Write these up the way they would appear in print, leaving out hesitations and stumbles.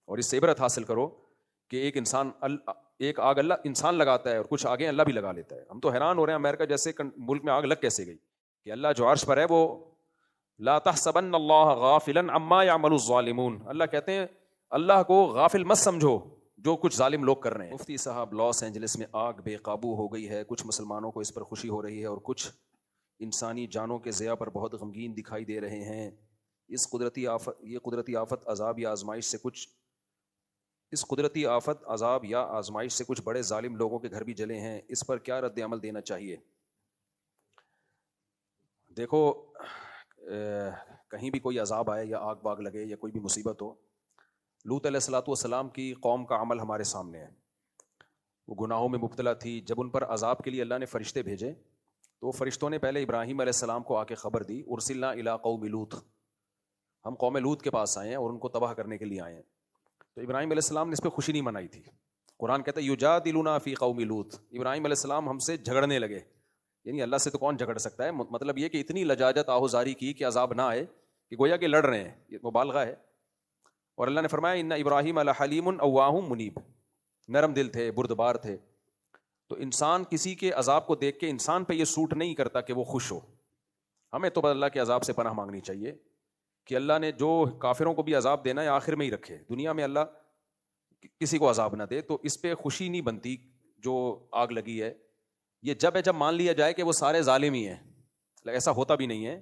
اور اس سے عبرت حاصل کرو کہ ایک آگ اللہ انسان لگاتا ہے اور کچھ آگیں اللہ بھی لگا لیتا ہے. ہم تو حیران ہو رہے ہیں امریکہ جیسے ملک میں آگ لگ کیسے گئی کہ اللہ جو عرش پر ہے وہ لا تحسبن اللہ غافلا عما يعمل الظالمون. اللہ کہتے ہیں اللہ کو غافل مت سمجھو جو کچھ ظالم لوگ کر رہے ہیں. مفتی صاحب لاس اینجلس میں آگ بے قابو ہو گئی ہے. کچھ مسلمانوں کو اس پر خوشی ہو رہی ہے اور کچھ انسانی جانوں کے ضیاع پر بہت غمگین دکھائی دے رہے ہیں. یہ قدرتی آفت عذاب یا آزمائش سے کچھ بڑے ظالم لوگوں کے گھر بھی جلے ہیں. اس پر کیا رد عمل دینا چاہیے؟ دیکھو کہیں بھی کوئی عذاب آئے یا آگ باغ لگے یا کوئی بھی مصیبت ہو، لوط علیہ الصلوۃ والسلام کی قوم کا عمل ہمارے سامنے ہے. وہ گناہوں میں مبتلا تھی. جب ان پر عذاب کے لیے اللہ نے فرشتے بھیجے تو فرشتوں نے پہلے ابراہیم علیہ السلام کو آ کے خبر دی، ارسلنا الی قوم لوط، ہم قوم لوط کے پاس آئے ہیں اور ان کو تباہ کرنے کے لیے آئے ہیں. تو ابراہیم علیہ السلام نے اس پہ خوشی نہیں منائی تھی. قرآن کہتا ہے یجادلونا فی قوم لوط، ابراہیم علیہ السلام ہم سے جھگڑنے لگے. یعنی اللہ سے تو کون جھگڑ سکتا ہے، مطلب یہ کہ اتنی لجاجت آہوزاری کی کہ عذاب نہ آئے، کہ گویا کہ لڑ رہے ہیں. یہ مبالغہ ہے. اور اللہ نے فرمایا ان ابراہیم لحلیم اواہ منیب، نرم دل تھے، بردبار تھے. تو انسان کسی کے عذاب کو دیکھ کے انسان پہ یہ سوٹ نہیں کرتا کہ وہ خوش ہو. ہمیں تو اللہ کے عذاب سے پناہ مانگنی چاہیے کہ اللہ نے جو کافروں کو بھی عذاب دینا ہے آخر میں ہی رکھے، دنیا میں اللہ کسی کو عذاب نہ دے. تو اس پہ خوشی نہیں بنتی جو آگ لگی ہے. یہ جب مان لیا جائے کہ وہ سارے ظالم ہی ہیں. ایسا ہوتا بھی نہیں ہے.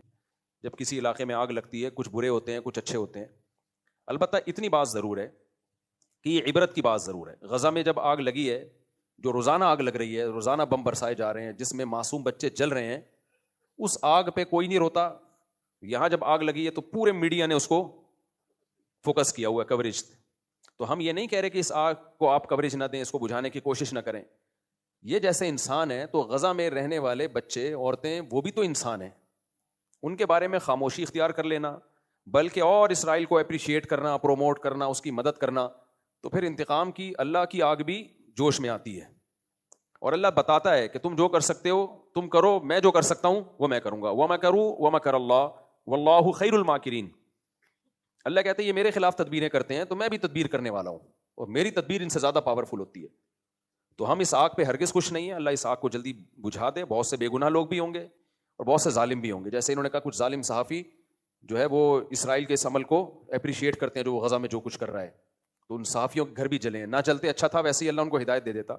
جب کسی علاقے میں آگ لگتی ہے کچھ برے ہوتے ہیں کچھ اچھے ہوتے ہیں. البتہ اتنی بات ضرور ہے کہ یہ عبرت کی بات ضرور ہے. غزہ میں جب آگ لگی ہے، جو روزانہ آگ لگ رہی ہے، روزانہ بم برسائے جا رہے ہیں جس میں معصوم بچے جل رہے ہیں، اس آگ پہ کوئی نہیں روتا. یہاں جب آگ لگی ہے تو پورے میڈیا نے اس کو فوکس کیا ہوا ہے، کوریج. تو ہم یہ نہیں کہہ رہے کہ اس آگ کو آپ کوریج نہ دیں، اس کو بجھانے کی کوشش نہ کریں. یہ جیسے انسان ہے تو غزہ میں رہنے والے بچے، عورتیں، وہ بھی تو انسان ہیں. ان کے بارے میں خاموشی اختیار کر لینا، بلکہ اور اسرائیل کو اپریشیٹ کرنا، پروموٹ کرنا، اس کی مدد کرنا، تو پھر انتقام کی اللہ کی آگ بھی جوش میں آتی ہے. اور اللہ بتاتا ہے کہ تم جو کر سکتے ہو تم کرو، میں جو کر سکتا ہوں وہ میں کروں گا. وَمَكَرُوا وَمَكَرَ اللَّهُ وَاللَّهُ خَيْرُ الْمَاكِرِينَ. اللہ کہتے ہیں یہ میرے خلاف تدبیریں کرتے ہیں تو میں بھی تدبیر کرنے والا ہوں، اور میری تدبیر ان سے زیادہ پاورفل ہوتی ہے. تو ہم اس آگ پہ ہرگز خوش نہیں ہیں. اللہ اس آگ کو جلدی بجھا دے. بہت سے بے گناہ لوگ بھی ہوں گے اور بہت سے ظالم بھی ہوں گے. جیسے انہوں نے کہا کچھ ظالم صحافی جو ہے وہ اسرائیل کے اس عمل کو اپریشیٹ کرتے ہیں جو غزہ میں جو کچھ کر رہا ہے. تو ان صحافیوں کے گھر بھی جلے ہیں. نہ جلتے اچھا تھا، ویسے ہی اللہ ان کو ہدایت دے دیتا.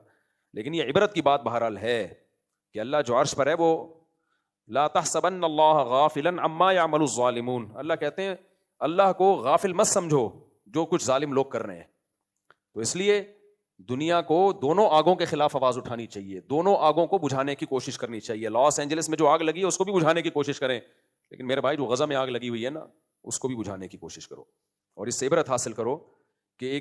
لیکن یہ عبرت کی بات بہرحال ہے کہ اللہ جو عرش پر ہے وہ لا تحسبن اللہ غافلا عما يعمل الظالمون. اللہ کہتے ہیں اللہ کو غافل مت سمجھو جو کچھ ظالم لوگ کر رہے ہیں. تو اس لیے دنیا کو دونوں آگوں کے خلاف آواز اٹھانی چاہیے، دونوں آگوں کو بجھانے کی کوشش کرنی چاہیے. لاس اینجلس میں جو آگ لگی ہے اس کو بھی بجھانے کی کوشش کریں، لیکن میرے بھائی جو غزہ میں آگ لگی ہوئی ہے نا اس کو بھی بجھانے کی کوشش کرو. اور اس سے عبرت حاصل کرو کہ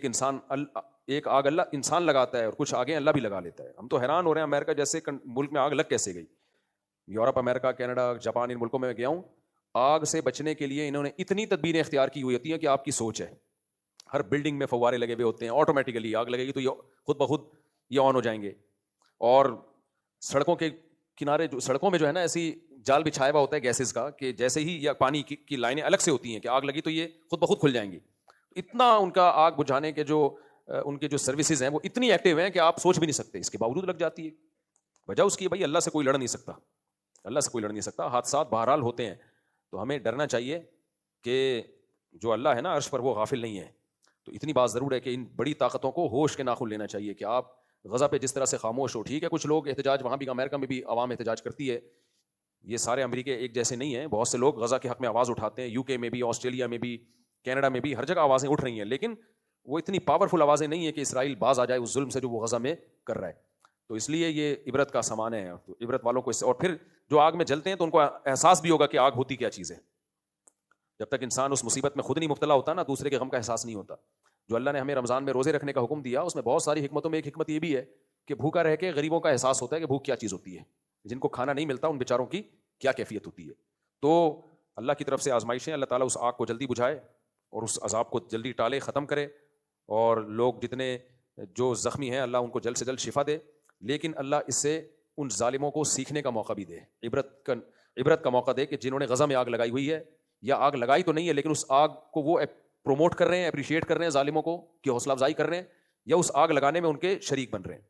ایک آگ اللہ انسان لگاتا ہے اور کچھ آگیں اللہ بھی لگا لیتا ہے. ہم تو حیران ہو رہے ہیں امریکہ جیسے ملک میں آگ لگ کیسے گئی. یورپ، امریکہ، کینیڈا، جاپان، ان ملکوں میں گیا ہوں. آگ سے بچنے کے لیے انہوں نے اتنی تدبیریں اختیار کی ہوئی ہوتی ہیں کہ آپ کی سوچ ہے. ہر بلڈنگ میں فوارے لگے ہوئے ہوتے ہیں، آٹومیٹیکلی آگ لگے گی تو یہ خود بخود یہ آن ہو جائیں گے. اور سڑکوں کے کنارے سڑکوں میں جو ہے نا ایسی جال بچھایا ہوا ہوتا ہے گیسز کا کہ جیسے ہی یا پانی کی لائنیں الگ سے ہوتی ہیں کہ آگ لگی تو یہ خود بخود کھل جائیں گی. اتنا ان کا آگ بجھانے کے ان کے جو سروسز ہیں وہ اتنی ایکٹیو ہیں کہ آپ سوچ بھی نہیں سکتے. اس کے باوجود لگ جاتی ہے. وجہ اس کی بھائی اللہ سے کوئی لڑ نہیں سکتا، اللہ سے کوئی لڑ نہیں سکتا. حادثات بہرحال ہوتے ہیں تو ہمیں ڈرنا چاہیے کہ جو اللہ ہے نا عرش پر وہ غافل نہیں ہے. تو اتنی بات ضرور ہے کہ ان بڑی طاقتوں کو ہوش کے ناخن لینا چاہیے کہ آپ غزہ پہ جس طرح سے خاموش ہو. ٹھیک ہے کچھ لوگ احتجاج، وہاں بھی امریکہ میں بھی عوام احتجاج کرتی ہے. یہ سارے امریکہ ایک جیسے نہیں ہیں. بہت سے لوگ غزہ کے حق میں آواز اٹھاتے ہیں. یو کے میں بھی، آسٹریلیا میں بھی، کینیڈا میں بھی، ہر جگہ آوازیں اٹھ رہی ہیں. لیکن وہ اتنی پاورفل آوازیں نہیں ہیں کہ اسرائیل باز آ جائے اس ظلم سے جو وہ غزہ میں کر رہا ہے. تو اس لیے یہ عبرت کا سامان ہے. تو عبرت والوں کو اس سے، اور پھر جو آگ میں جلتے ہیں تو ان کو احساس بھی ہوگا کہ آگ ہوتی کیا چیز ہے. جب تک انسان اس مصیبت میں خود نہیں مبتلا ہوتا نا دوسرے کے غم کا احساس نہیں ہوتا. جو اللہ نے ہمیں رمضان میں روزے رکھنے کا حکم دیا اس میں بہت ساری حکمتوں میں ایک حکمت یہ بھی ہے کہ بھوکا رہ کے غریبوں کا احساس ہوتا ہے کہ بھوک کیا چیز ہوتی ہے. جن کو کھانا نہیں ملتا ان بیچاروں کی کیا کیفیت ہوتی ہے. تو اللہ کی طرف سے آزمائشیں، اللہ تعالیٰ اس آگ کو جلدی بجھائے اور اس عذاب کو جلدی ٹالے، ختم کرے. اور لوگ جتنے جو زخمی ہیں اللہ ان کو جلد سے جلد شفا دے. لیکن اللہ اس سے ان ظالموں کو سیکھنے کا موقع بھی دے، عبرت کا موقع دے کہ جنہوں نے غزہ میں آگ لگائی ہوئی ہے، یا آگ لگائی تو نہیں ہے لیکن اس آگ کو وہ پروموٹ کر رہے ہیں, اپریشیٹ کر رہے ہیں ظالموں کو, کہ حوصلہ افزائی کر رہے ہیں, یا اس آگ لگانے میں ان کے شریک بن رہے ہیں.